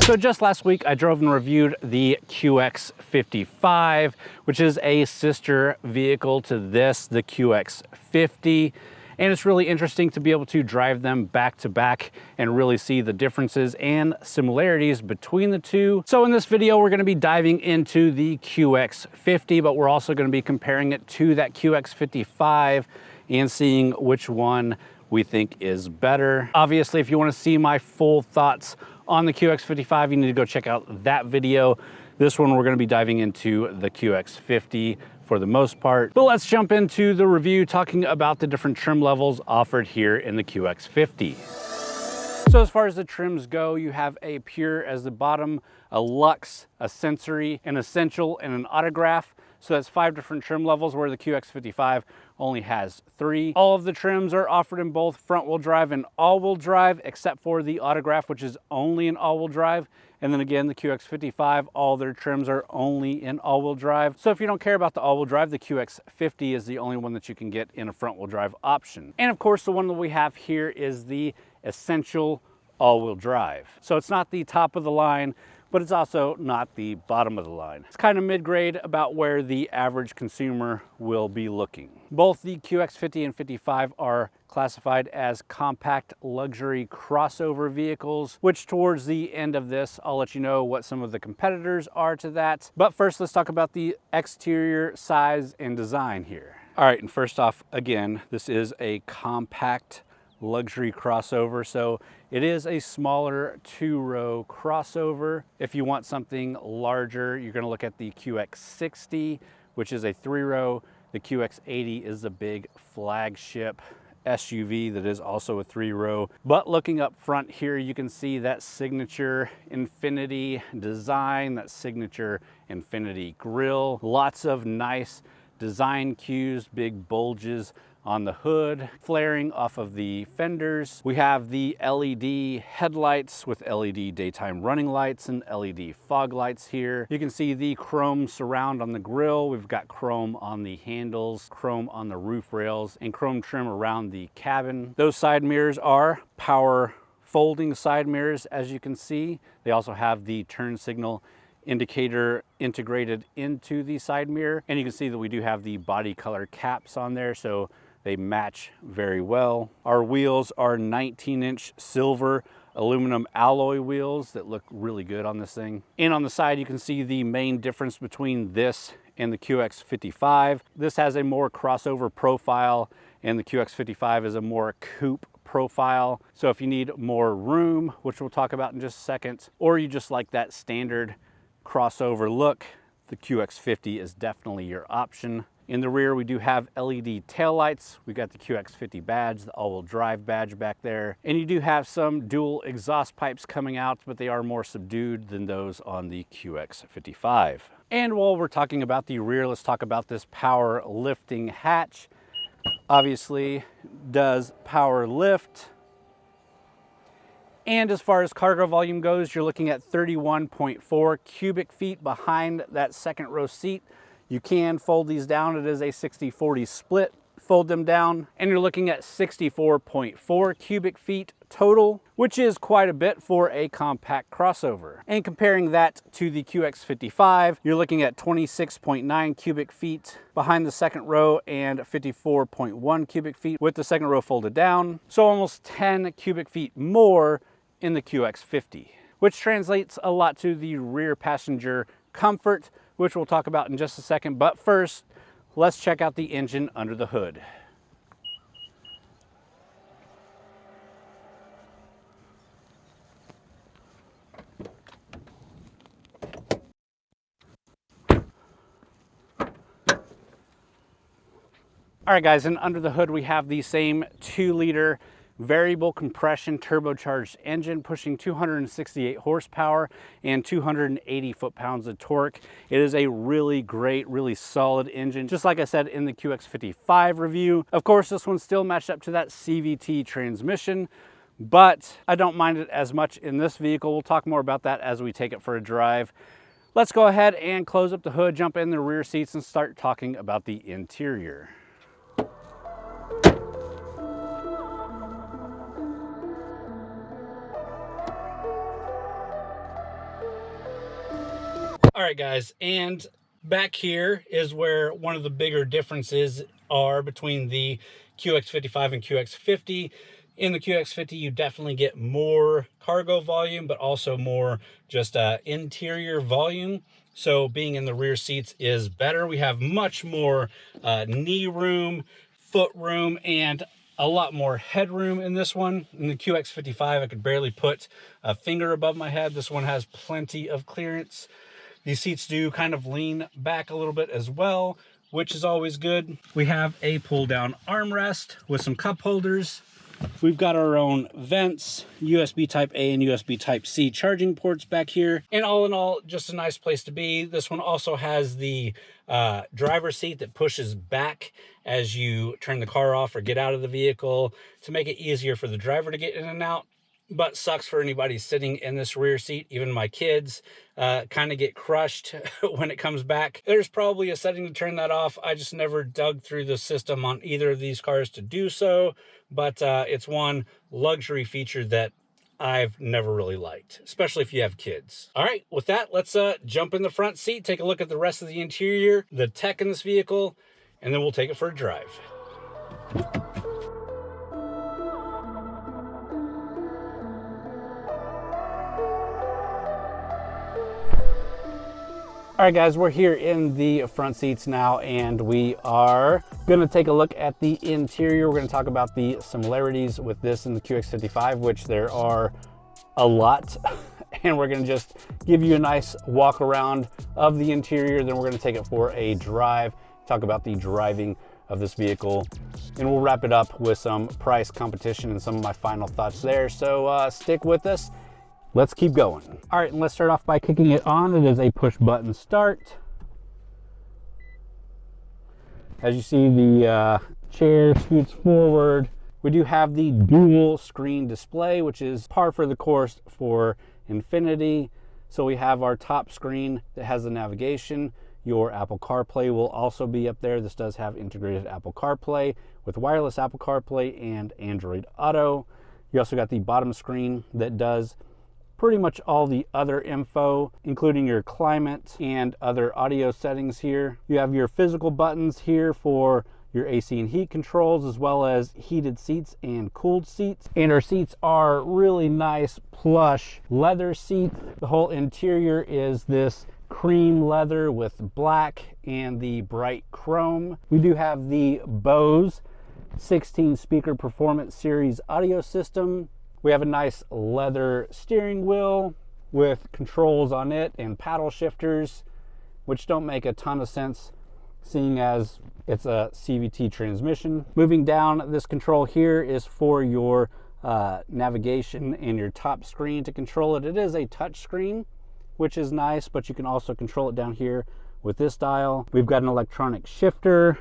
So just last week, I drove and reviewed the QX55, which is a sister vehicle to this, the QX50. And it's really interesting to be able to drive them back to back and really see the differences and similarities between the two. So in this video, we're gonna be diving into the QX50, but we're also gonna be comparing it to that QX55 and seeing which one we think is better. Obviously, if you wanna see my full thoughts on the QX55, you need to go check out that video. This one, we're gonna be diving into the QX50 for the most part. But let's jump into the review talking about the different trim levels offered here in the QX50. So as far as the trims go, you have a Pure as the bottom, a Luxe, a Sensory, an Essential, and an Autograph. So that's 5 different trim levels, where the QX55 only has 3. All of the trims are offered in both front-wheel drive and all-wheel drive, except for the Autograph, which is only in all-wheel drive. And then again, the QX55, all their trims are only in all-wheel drive. So if you don't care about the all-wheel drive, the QX50 is the only one that you can get in a front-wheel drive option. And of course, the one that we have here is the Essential all-wheel drive. So it's not the top of the line, but it's also not the bottom of the line. It's kind of mid-grade, about where the average consumer will be looking. Both the QX50 and 55 are classified as compact luxury crossover vehicles, which towards the end of this, I'll let you know what some of the competitors are to that. But first, let's talk about the exterior size and design here. All right, and first off, again, this is a compact luxury crossover, so it is a smaller 2-row crossover. If you want something larger, you're going to look at the QX60, which is a 3-row. The QX80 is a big flagship SUV that is also a 3-row. But looking up front here, you can see that signature Infiniti design, that signature Infiniti grille. Lots of nice design cues, big bulges on the hood, flaring off of the fenders. We have the LED headlights with LED daytime running lights and LED fog lights here. You can see the chrome surround on the grille. We've got chrome on the handles, chrome on the roof rails, and chrome trim around the cabin. Those side mirrors are power folding side mirrors, as you can see. They also have the turn signal indicator integrated into the side mirror. And you can see that we do have the body color caps on there, so they match very well. Our wheels are 19-inch silver aluminum alloy wheels that look really good on this thing. And on the side, you can see the main difference between this and the QX55. This has a more crossover profile, and the QX55 is a more coupe profile. So if you need more room, which we'll talk about in just a second, or you just like that standard crossover look, the QX50 is definitely your option. In the rear, we do have LED taillights. We've got the QX50 badge, the all-wheel drive badge back there. And you do have some dual exhaust pipes coming out, but they are more subdued than those on the QX55. And while we're talking about the rear, let's talk about this power lifting hatch. Obviously, does power lift. And as far as cargo volume goes, you're looking at 31.4 cubic feet behind that second row seat. You can fold these down. It is a 60-40 split. Fold them down, and you're looking at 64.4 cubic feet total, which is quite a bit for a compact crossover. And comparing that to the QX55, you're looking at 26.9 cubic feet behind the second row and 54.1 cubic feet with the second row folded down. So almost 10 cubic feet more in the QX50, which translates a lot to the rear passenger comfort, which we'll talk about in just a second. But first, let's check out the engine under the hood. All right, guys, and under the hood, we have the same 2-liter variable compression turbocharged engine pushing 268 horsepower and 280 foot-pounds of torque. It is a really great, really solid engine, just like I said in the QX55 review. Of course, this one's still matched up to that CVT transmission, but I don't mind it as much in this vehicle. We'll talk more about that as we take it for a drive. Let's go ahead and close up the hood, jump in the rear seats, and start talking about the interior. right, guys, and back here is where one of the bigger differences are between the QX55 and QX50. In the QX50, you definitely get more cargo volume, but also more just interior volume. So being in the rear seats is better. We have much more knee room, foot room, and a lot more headroom in this one. In the QX55, I could barely put a finger above my head. This one has plenty of clearance. These seats do kind of lean back a little bit as well, which is always good. We have a pull down armrest with some cup holders. We've got our own vents, USB type A and USB type C charging ports back here. And all in all, just a nice place to be. This one also has the driver's seat that pushes back as you turn the car off or get out of the vehicle to make it easier for the driver to get in and out. But sucks for anybody sitting in this rear seat. Even my kids kind of get crushed when it comes back. There's probably a setting to turn that off. I just never dug through the system on either of these cars to do so. But it's one luxury feature that I've never really liked, especially if you have kids. All right, with that, let's jump in the front seat, take a look at the rest of the interior, the tech in this vehicle, and then we'll take it for a drive. All right, guys, we're here in the front seats now, and we are gonna take a look at the interior. We're gonna talk about the similarities with this and the QX55, which there are a lot. And we're gonna just give you a nice walk around of the interior. Then we're gonna take it for a drive, talk about the driving of this vehicle, and we'll wrap it up with some price, competition, and some of my final thoughts there. So stick with us. Let's keep going. All right, and let's start off by kicking it on. It is a push button start. As you see, the chair scoots forward. We do have the dual screen display, which is par for the course for Infiniti. So we have our top screen that has the navigation. Your Apple CarPlay will also be up there. This does have integrated Apple CarPlay with wireless Apple CarPlay and Android Auto. You also got the bottom screen that does pretty much all the other info, including your climate and other audio settings here. You have your physical buttons here for your AC and heat controls, as well as heated seats and cooled seats. And our seats are really nice plush leather seats. The whole interior is this cream leather with black and the bright chrome. We do have the Bose 16 speaker performance series audio system. We have a nice leather steering wheel with controls on it and paddle shifters, which don't make a ton of sense seeing as it's a CVT transmission. Moving down, this control here is for your navigation and your top screen to control it. It is a touch screen, which is nice, but you can also control it down here with this dial. We've got an electronic shifter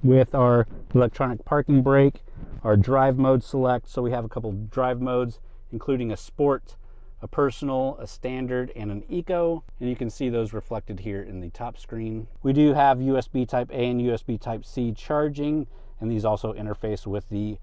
with our electronic parking brake, our drive mode select. So we have a couple drive modes, including a sport, a personal, a standard, and an eco. And you can see those reflected here in the top screen. We do have USB type A and USB type C charging, and these also interface with the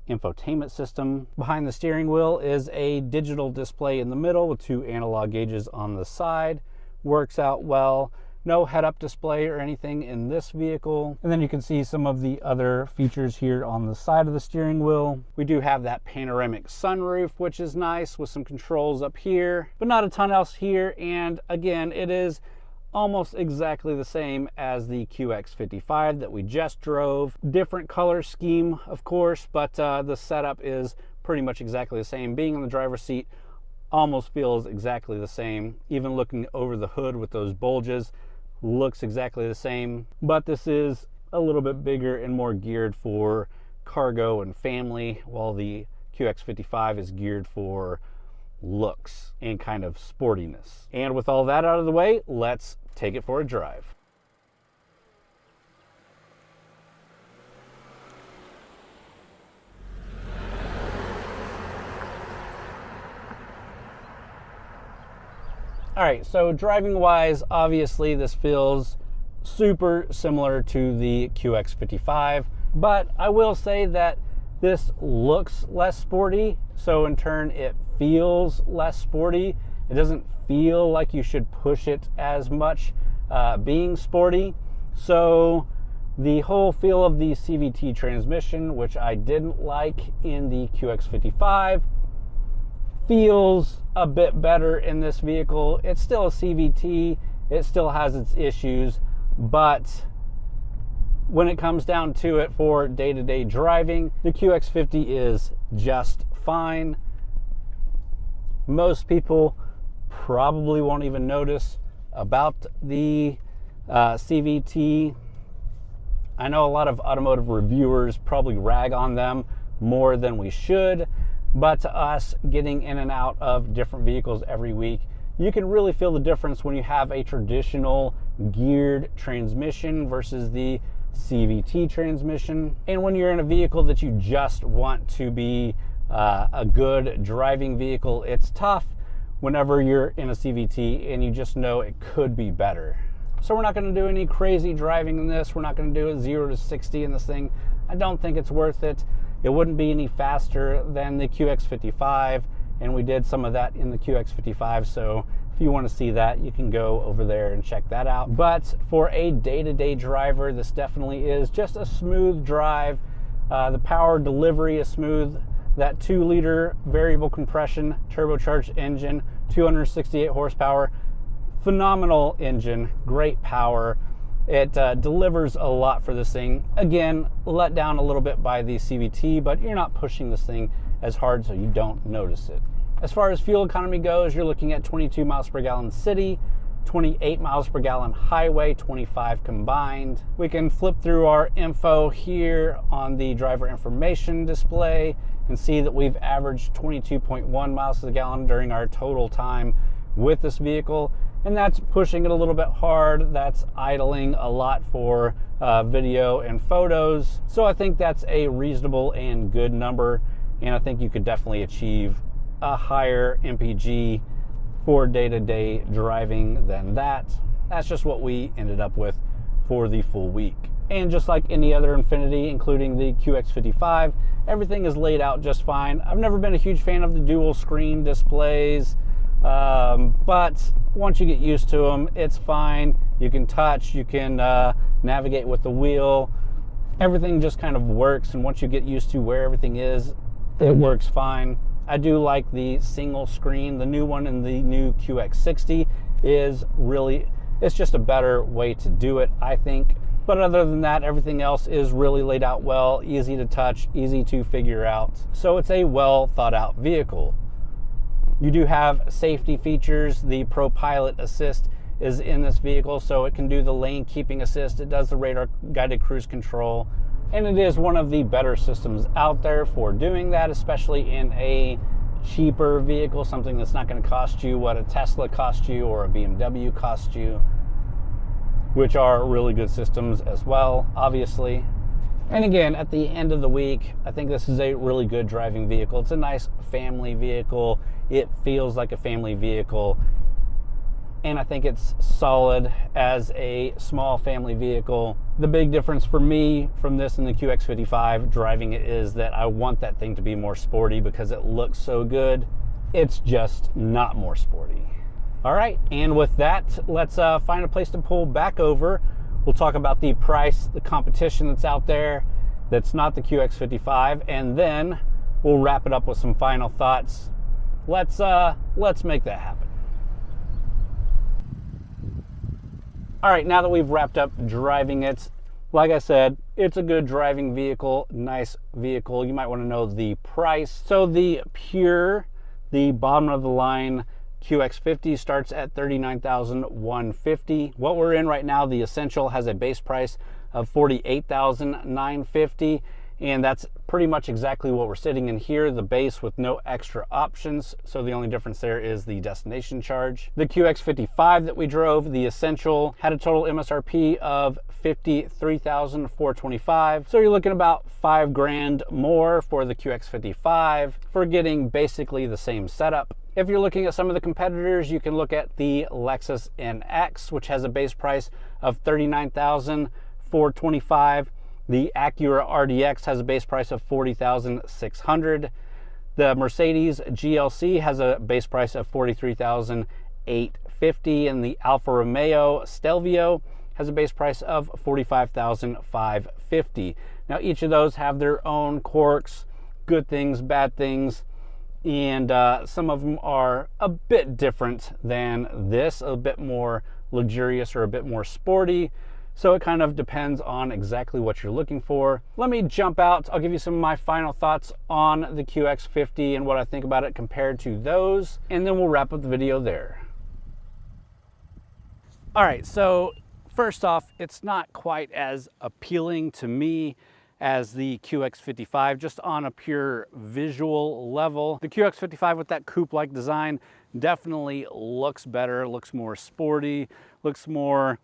infotainment system. Behind the steering wheel is a digital display in the middle with two analog gauges on the side. Works out well. No head-up display or anything in this vehicle. And then you can see some of the other features here on the side of the steering wheel. We do have that panoramic sunroof, which is nice, with some controls up here, but not a ton else here. And again, it is almost exactly the same as the QX55 that we just drove. Different color scheme, of course, but the setup is pretty much exactly the same. Being in the driver's seat almost feels exactly the same. Even looking over the hood with those bulges, looks exactly the same, but this is a little bit bigger and more geared for cargo and family, while the QX55 is geared for looks and kind of sportiness. And with all that out of the way, let's take it for a drive. All right, so driving wise, obviously this feels super similar to the QX55, but I will say that this looks less sporty, so in turn it feels less sporty. It doesn't feel like you should push it as much being sporty. So the whole feel of the CVT transmission, which I didn't like in the QX55, feels a bit better in this vehicle. It's still a CVT, it still has its issues, but when it comes down to it for day-to-day driving, the QX50 is just fine. Most people probably won't even notice about the CVT. I know a lot of automotive reviewers probably rag on them more than we should, but to us, getting in and out of different vehicles every week, you can really feel the difference when you have a traditional geared transmission versus the CVT transmission. And when you're in a vehicle that you just want to be a good driving vehicle, it's tough whenever you're in a CVT and you just know it could be better. So we're not going to do any crazy driving in this. We're not going to do a 0 to 60 in this thing. I don't think it's worth it. It wouldn't be any faster than the QX55, and we did some of that in the QX55. So if you want to see that, you can go over there and check that out. But for a day-to-day driver, this definitely is just a smooth drive. The power delivery is smooth. That 2-liter variable compression turbocharged engine, 268 horsepower. Phenomenal engine, great power. It delivers a lot for this thing. Again, let down a little bit by the CVT, but you're not pushing this thing as hard so you don't notice it. As far as fuel economy goes, you're looking at 22 miles per gallon city, 28 miles per gallon highway, 25 combined. We can flip through our info here on the driver information display and see that we've averaged 22.1 miles per gallon during our total time with this vehicle. And that's pushing it a little bit hard. That's idling a lot for video and photos. So I think that's a reasonable and good number. And I think you could definitely achieve a higher MPG for day-to-day driving than that. That's just what we ended up with for the full week. And just like any other Infiniti, including the QX55, everything is laid out just fine. I've never been a huge fan of the dual screen displays. But once you get used to them, it's fine. You can touch, you can navigate with the wheel. Everything just kind of works, and once you get used to where everything is, it works fine. I do like the single screen. The new one in the new QX60 is really, it's just a better way to do it, I think. But other than that, everything else is really laid out well, easy to touch, easy to figure out. So it's a well thought out vehicle. You do have safety features. The Pro Pilot Assist is in this vehicle, so it can do the lane keeping assist. It does the radar guided cruise control, and it is one of the better systems out there for doing that, especially in a cheaper vehicle, something that's not going to cost you what a Tesla cost you or a BMW cost you, which are really good systems as well, obviously. And again, at the end of the week, I think this is a really good driving vehicle. It's a nice family vehicle. It feels like a family vehicle. And I think it's solid as a small family vehicle. The big difference for me from this and the QX55 driving it is that I want that thing to be more sporty because it looks so good. It's just not more sporty. All right, and with that, let's find a place to pull back over. We'll talk about the price, the competition that's out there that's not the QX55, and then we'll wrap it up with some final thoughts. Let's make that happen. All right, now that we've wrapped up driving it, like I said, it's a good driving vehicle, nice vehicle. You might want to know the price. So the pure, the bottom of the line QX50 starts at $39,150. What we're in right now, the Essential, has a base price of $48,950, and that's pretty much exactly what we're sitting in here, the base with no extra options. So the only difference there is the destination charge. The QX55 that we drove, the Essential, had a total MSRP of $53,425. So you're looking about $5 grand more for the QX55 for getting basically the same setup. If you're looking at some of the competitors, you can look at the Lexus NX, which has a base price of $39,425. The Acura RDX has a base price of $40,600. The Mercedes GLC has a base price of $43,850, and the Alfa Romeo Stelvio has a base price of $45,550. Now, each of those have their own quirks, good things, bad things, and some of them are a bit different than this, a bit more luxurious or a bit more sporty. So it kind of depends on exactly what you're looking for. Let me jump out. I'll give you some of my final thoughts on the QX50 and what I think about it compared to those, and then we'll wrap up the video there. All right, so first off, it's not quite as appealing to me as the QX55, just on a pure visual level. The QX55 with that coupe-like design definitely looks better, looks more sporty, looks more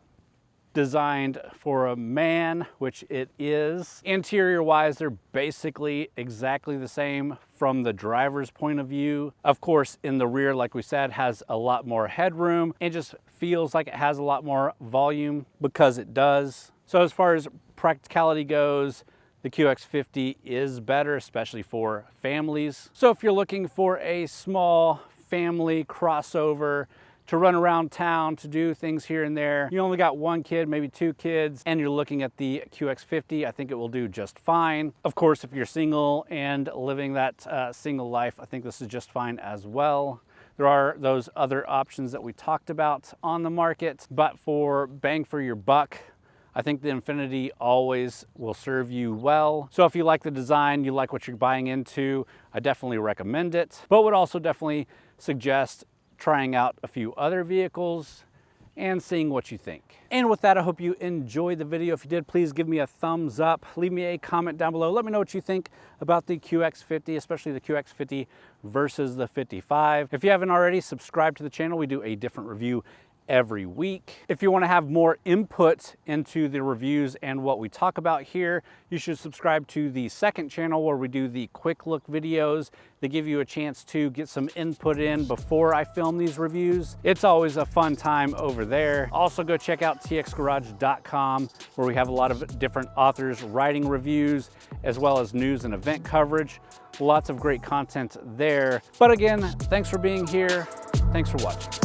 designed for a man, which it is. Interior-wise, they're basically exactly the same from the driver's point of view. Of course, in the rear, like we said, has a lot more headroom. It just feels like it has a lot more volume because it does. So as far as practicality goes, the QX50 is better, especially for families. So if you're looking for a small family crossover to run around town, to do things here and there, you only got one kid, maybe two kids, and you're looking at the QX50, I think it will do just fine. Of course, if you're single and living that single life, I think this is just fine as well. There are those other options that we talked about on the market, but for bang for your buck, I think the Infiniti always will serve you well. So if you like the design, you like what you're buying into, I definitely recommend it, but would also definitely suggest trying out a few other vehicles and seeing what you think. And with that, I hope you enjoyed the video. If you did, please give me a thumbs up. Leave me a comment down below. Let me know what you think about the QX50, especially the QX50 versus the 55. If you haven't already, subscribe to the channel. We do a different review every week. If you want to have more input into the reviews and what we talk about here, you should subscribe to the second channel where we do the quick look videos. They give you a chance to get some input in before I film these reviews. It's always a fun time over there. Also go check out TXGARAGE.com where we have a lot of different authors writing reviews as well as news and event coverage. Lots of great content there. But again, thanks for being here. Thanks for watching.